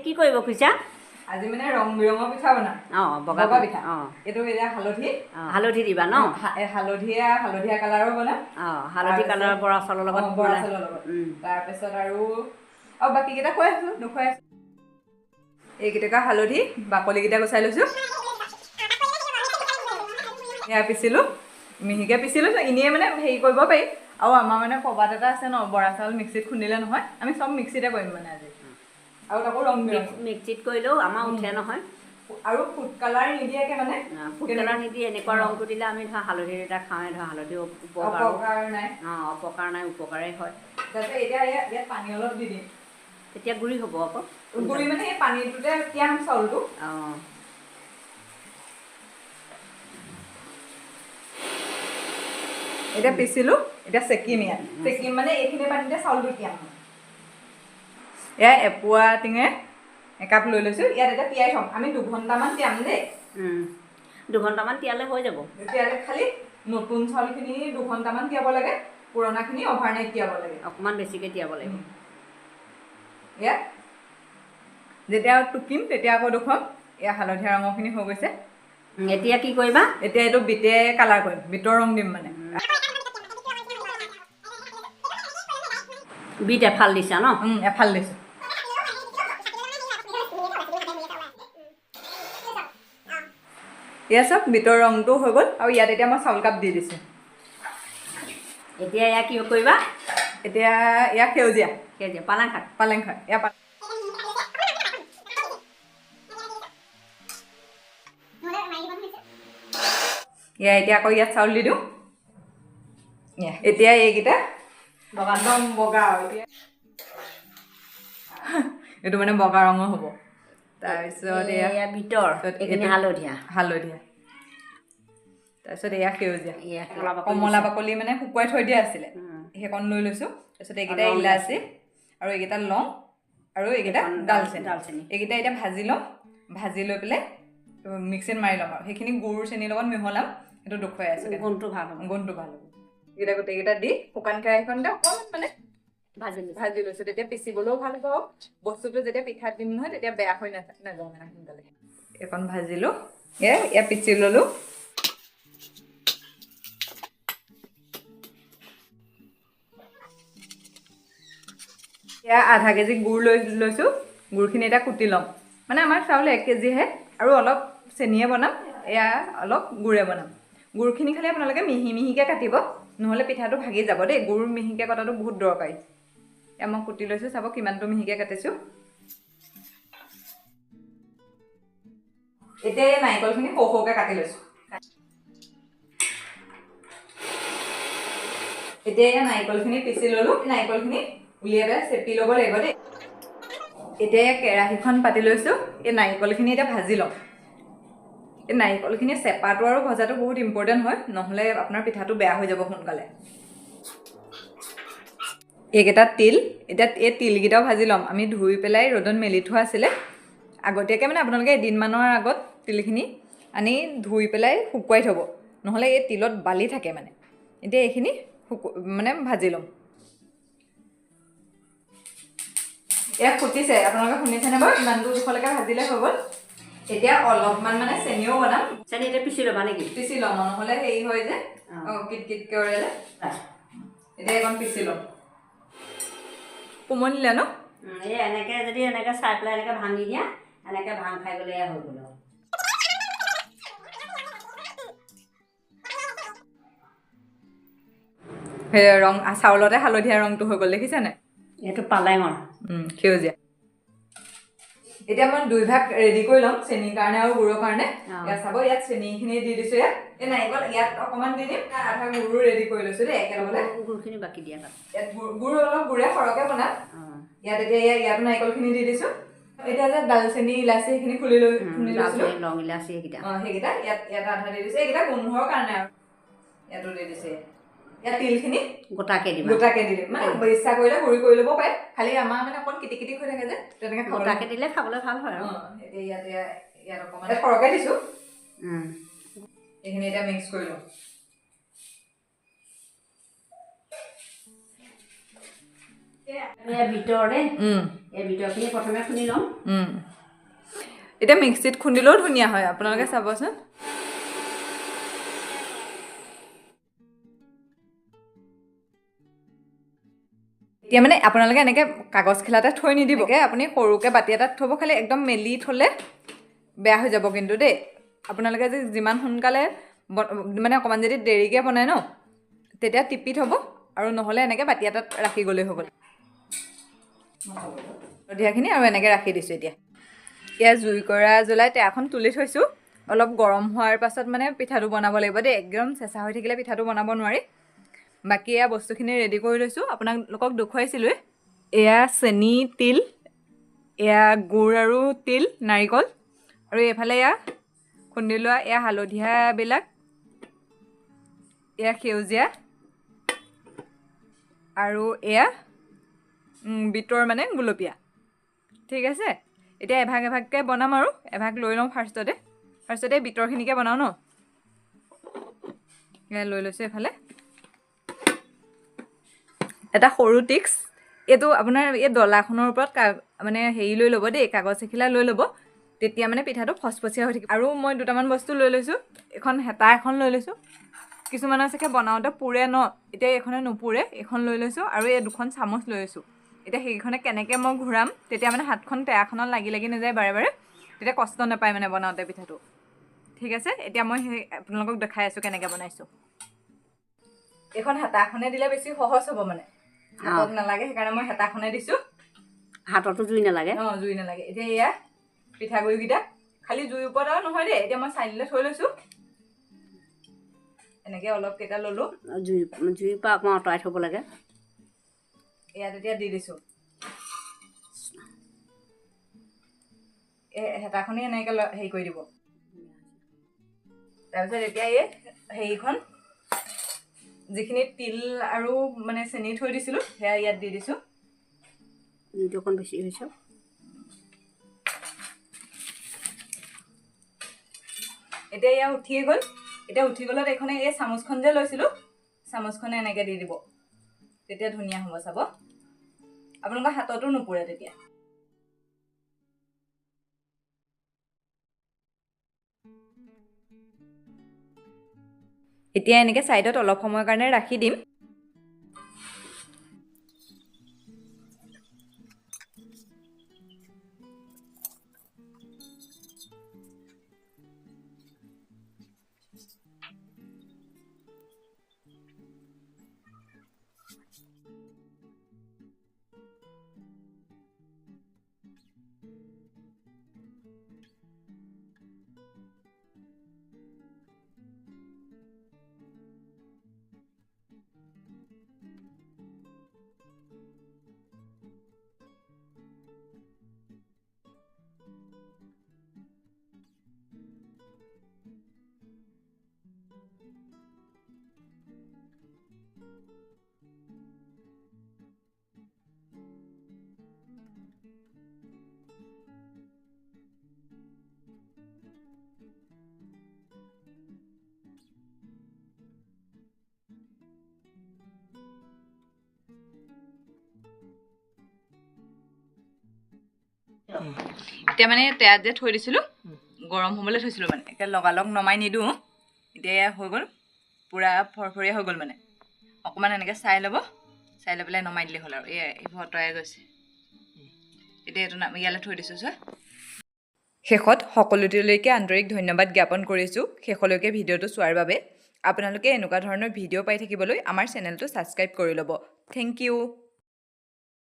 কি কৰিব খুজিছা আজি মানে ৰং বিৰঙৰ পিঠা বনাম বগা পিঠা এইটো এতিয়া হালধি দিবা ন হালধীয়া কালাৰৰ বনাম হালধি কালাৰৰ বৰা চাউলৰ লগত তাৰপিছত আৰু বাকী কেইটা কৈ আছো নোখোৱাই আছো এইকেইটা হালধি বাকলিকেইটা গুচাই লৈছো সেয়া পিছিলো মিহিকে পিছিলো এনেই মানে হেৰি কৰিব পাৰি আৰু আমাৰ মানে প্ৰবাদ এটা আছে ন বৰা চাউল মিক্সিত খুন্দিলে নহয় আমি চব মিক্সিতে কৰিম মানে আজি আৰু তাকো ৰং মিক্সিত কৰিলেও আমাৰ উঠে নহয় আৰু ফুড কালাৰ নিদিয়াকে মানে ফুড কালাৰ নিদিয়ে এনেকুৱা ৰংটো দিলে আমি ধৰা হালধি এটা খাওঁৱে ধৰা হালধি অপকাৰ নাই উপকাৰেই হয় তাৰপিছত এতিয়া ইয়াত পানী অলপ দি দিম তেতিয়া গুড়ি হ'ব আকৌ গুড়ি মানে এই পানীটোতে তিয়াম চাউলটো এতিয়া পিছিলো এতিয়া চেকিম ইয়াত চেকিম মানে এইখিনি পানীতে চাউলটো তিয়াম এয়া এপোৱা টিঙে একাপ লৈ লৈছো ইয়াত এতিয়া তিয়াই থম আমি 2 ঘণ্টামান তিয়াম দেই 2 ঘণ্টামান তিয়ালে হৈ যাব তিয়ালে খালি নতুন চাউলখিনি 2 ঘণ্টামান তিয়াব লাগে পুৰণাখিনি অভাৰনাইট তিয়াব লাগে অকণমান বেছিকৈ তিয়াব লাগিব ইয়াত যেতিয়া টুকিম তেতিয়া আকৌ দেখুৱাম এয়া হালধীয়া ৰঙৰখিনি হৈ গৈছে এতিয়া কি কৰিবা এতিয়া এইটো বিটে কালাৰ কৰিম বিটৰ ৰং দিম মানে বিট এফাল দিছা ন এফাল দিছোঁ এয়া চব বিটৰ ৰংটো হৈ গ'ল আৰু ইয়াত এতিয়া মই চাউল কাপ দি দিছোঁ এতিয়া এয়া কি কৰিবা এতিয়া এয়া সেউজীয়া পালেং শাক এয়া এতিয়া আকৌ ইয়াত চাউল দি দিওঁ এতিয়া এইকেইটা একদম বগা এইটো মানে বগা ৰঙৰ হ'ব তাৰপিছত এয়া বিটৰ হালধীয়া তাৰপিছত এয়া সেউজীয়া কমলা বাকলি মানে শুকুৱাই থৈ দিয়া আছিলে সেইকণ লৈ লৈছোঁ তাৰপিছত এইকেইটা ইলাচি আৰু এইকেইটা লং আৰু এইকেইটা দালচেনি এইকেইটা এতিয়া ভাজি লৈ পেলাই মিক্সিত মাৰি ল'ম আৰু সেইখিনি গুড় চেনিৰ লগত মিহলাম সেইটো দেখুৱাই আছোঁ গোন্ধটো ভাল হ'ব এইকেইটা গোটেইকেইটা দি শুকান কেৰাহীখনতে অকণমান মানে ভাজি লৈছোঁ তেতিয়া পিচিবলৈও ভাল হ'ব বস্তুটো যেতিয়া পিঠাত দিম নহয় তেতিয়া বেয়া হৈ নাযাওঁ মানে সোনকালে এইকণ ভাজিলোঁ এয়া পিচি ল'লোঁ এয়া আধা কেজি গুড় লৈছোঁ গুড়খিনি এতিয়া কুটি ল'ম মানে আমাৰ চাউল 1 কেজিহে আৰু অলপ চেনিয়ে বনাম এয়া অলপ গুড়ে বনাম গুড়খিনি খালি আপোনালোকে মিহিকৈ কাটিব নহ'লে পিঠাটো ভাগি যাব দেই গুড় মিহিকৈ কটাটো বহুত দৰকাৰী এয়া মই কুটি লৈছোঁ চাব কিমানটো মিহিকৈ কাটিছোঁ এতিয়া এই নাৰিকলখিনি সৰুকৈ কাটি লৈছোঁ এতিয়া এই নাৰিকলখিনি পিচি ল'লোঁ নাৰিকলখিনি উলিয়াই পেলাই চেপি ল'ব লাগিব দেই এতিয়া এই কেৰাহীখন পাতি লৈছোঁ এই নাৰিকলখিনি এতিয়া ভাজি ল'ম এই নাৰিকলখিনি চেপাটো আৰু ভজাটো বহুত ইম্পৰ্টেণ্ট হয় নহ'লে আপোনাৰ পিঠাটো বেয়া হৈ যাব সোনকালে এইকেইটা তিল এতিয়া এই তিলকেইটাও ভাজি ল'ম আমি ধুই পেলাই ৰ'দত মেলি থোৱা আছিলে আগতীয়াকৈ মানে আপোনালোকে এদিনমানৰ আগত তিলখিনি আনি ধুই পেলাই শুকুৱাই থ'ব নহ'লে এই তিলত বালি থাকে মানে এতিয়া এইখিনি মানে ভাজি ল'ম এয়া ফুটিছে আপোনালোকে শুনিছেনে বাৰু ইমানটো জোখলৈকে ভাজিলে হৈ গ'ল এতিয়া অলপমান মানে চেনিও বনাম চেনি এতিয়া পিচি ল'বা নেকি পিচি ল'ম নহ'লে হেৰি হয় যে কিট কৰে যে এতিয়া এইকণ পিচি ল'ম কোমলিলে ন এই এনেকৈ যদি এনেকৈ চাই পেলাই এনেকৈ ভাঙি দিয়া এনেকৈ ভাং খাই গ'লে হৈ গ'ল সেই ৰং চাউলতে হালধীয়া ৰংটো হৈ গ'ল দেখিছেনে এইটো পালেঙৰ সেউজীয়া এতিয়া মই 2 ভাগ ৰেডি কৰি ল'ম চেনিৰ কাৰণে আৰু গুড়ৰ কাৰণে ইয়াত চাব ইয়াত চেনিখিনি দি দিছোঁ ইয়াত এই নাৰিকল ইয়াত অকণমান দি দিম আধা গুড়ো ৰেডি কৰি লৈছোঁ দেই একেলগতে গুড়খিনি বাকী দিয়া তাত ইয়াত গুড় অলপ গুড়ে সৰহকৈ বনাম ইয়াত এতিয়া ইয়াতো নাৰিকলখিনি দি দিছোঁ এতিয়া যে দালচেনি ইলাচি সেইখিনি খুন্দি লৈছিলোঁ লং ইলাচি সেইকেইটা ইয়াত আধা দি দিছোঁ এইকেইটা গোন্ধৰ কাৰণে আৰু ইয়াতো দি দিছোঁ ইয়াত তিলখিনি গোটাকে দি দিম মানে ইচ্ছা কৰিলে গুড়ি কৰি ল'ব পাৰে খালি আমাৰ মানে অকণ কিটিকিটি হৈ থাকে যে তেনেকৈ গোটাকে দিলে খাবলৈ ভাল হয় আৰু এতিয়া ইয়াত অকণমান সৰহকৈ দিছোঁ এইখিনি এতিয়া মিক্স কৰি লওঁ ভিতৰতে এই ভিতৰখিনি প্ৰথমে খুন্দি ল'ম এতিয়া মিক্সিত খুন্দিলেও ধুনীয়া হয় আপোনালোকে চাবচোন এতিয়া মানে আপোনালোকে এনেকৈ কাগজ খেলাতে থৈ নিদিব আপুনি সৰুকৈ বাতি এটাত থ'ব খালি একদম মেলি থ'লে বেয়া হৈ যাব কিন্তু দেই আপোনালোকে যে যিমান সোনকালে মানে অকণমান যদি দেৰিকৈ বনায় ন তেতিয়া টিপি থ'ব আৰু নহ'লে এনেকৈ বাতি এটাত ৰাখি গ'লেই হৈ গ'ল হালধীয়াখিনি আৰু এনেকৈ ৰাখি দিছোঁ এতিয়া জুইকৰা জ্বলাই টেয়াখন তুলি থৈছোঁ অলপ গৰম হোৱাৰ পাছত মানে পিঠাটো বনাব লাগিব দেই একদম চেঁচা হৈ থাকিলে পিঠাটো বনাব নোৱাৰি বাকী এয়া বস্তুখিনি ৰেডি কৰি লৈছোঁ আপোনালোকক দেখুৱাইছিলোঁৱে এয়া চেনি তিল এয়া গুড় আৰু তিল নাৰিকল আৰু এইফালে এয়া খুন্দি লোৱা এয়া হালধীয়াবিলাক এয়া সেউজীয়া আৰু এয়া বিটৰ মানে গুলপীয়া ঠিক আছে এতিয়া এভাগ এভাগকৈ বনাম আৰু এভাগ লৈ লওঁ ফাৰ্ষ্টতে বিটৰখিনিকে বনাওঁ ন এয়া লৈ লৈছোঁ এইফালে এটা সৰু টিক্স এইটো আপোনাৰ এই ডলাখনৰ ওপৰত মানে হেৰি লৈ ল'ব দেই কাগজ এখিলা লৈ ল'ব তেতিয়া মানে পিঠাটো ফচফচীয়া হৈ থাকিব আৰু মই দুটামান বস্তু লৈ লৈছোঁ এখন হেতা এখন লৈ লৈছোঁ কিছুমানৰ চাগে বনাওঁতে পুৰে ন এতিয়া এইখনে নুপুৰে এইখন লৈ লৈছোঁ আৰু এই দুখন চামুচ লৈ লৈছোঁ এতিয়া সেইখনে কেনেকৈ মই ঘূৰাম তেতিয়া মানে হাতখন টেয়াখনত লাগি নাযায় বাৰে বাৰে তেতিয়া কষ্ট নাপায় মানে বনাওঁতে পিঠাটো ঠিক আছে এতিয়া মই সেই আপোনালোকক দেখাই আছোঁ কেনেকৈ বনাইছোঁ এইখন হেতাখনে দিলে বেছি সহজ হ'ব মানে হাতত নালাগে সেইকাৰণে মই হেতাখনে দিছোঁ হাততো জুই নালাগে জুই নালাগে এতিয়া এয়া পিঠাগুড়িকেইটা খালি জুইৰ ওপৰত আৰু নহয় দেই এতিয়া মই চাইডলৈ থৈ লৈছোঁ এনেকৈ অলপ কেইটা ল'লোঁ জুইৰ পৰা অকণমান আঁতৰাই থ'ব লাগে ইয়াত এতিয়া দি দিছোঁ হেতাখনেই এনেকৈ হেৰি কৰি দিব তাৰপিছত এতিয়া এই হেৰিখন যিখিনি তিল আৰু মানে চেনি থৈ দিছিলোঁ সেয়া ইয়াত দি দিছোঁ জুইটো অকণ বেছি হৈছে এতিয়া এয়া উঠিয়ে গ'ল এতিয়া উঠি গ'লত এইখনে এই চামুচখন যে লৈছিলোঁ চামুচখনে এনেকৈ দি দিব তেতিয়া ধুনীয়া হ'ব চাব আপোনালোকৰ হাততো নুপুৰে তেতিয়া এতিয়া এনেকৈ ছাইডত অলপ সময়ৰ কাৰণে ৰাখি দিম এতিয়া মানে তেয়াত যে থৈ দিছিলোঁ গৰম হ'বলৈ থৈছিলোঁ মানে এতিয়া লগালগ নমাই নিদিওঁ এতিয়া হৈ গ'ল পূৰা ফৰফৰীয়া হৈ গ'ল মানে অকণমান এনেকৈ চাই ল'ব চাই লৈ পেলাই নমাই দিলেই হ'ল আৰু এইবোৰ আঁতৰাই গৈছে এতিয়া এইটো ইয়ালৈ থৈ দিছোঁ ছাৰ শেষত সকলোলৈকে আন্তৰিক ধন্যবাদ জ্ঞাপন কৰিছোঁ শেষলৈকে ভিডিঅ'টো চোৱাৰ বাবে আপোনালোকে এনেকুৱা ধৰণৰ ভিডিঅ' পাই থাকিবলৈ আমাৰ চেনেলটো ছাবস্ক্ৰাইব কৰি ল'ব থেংক ইউ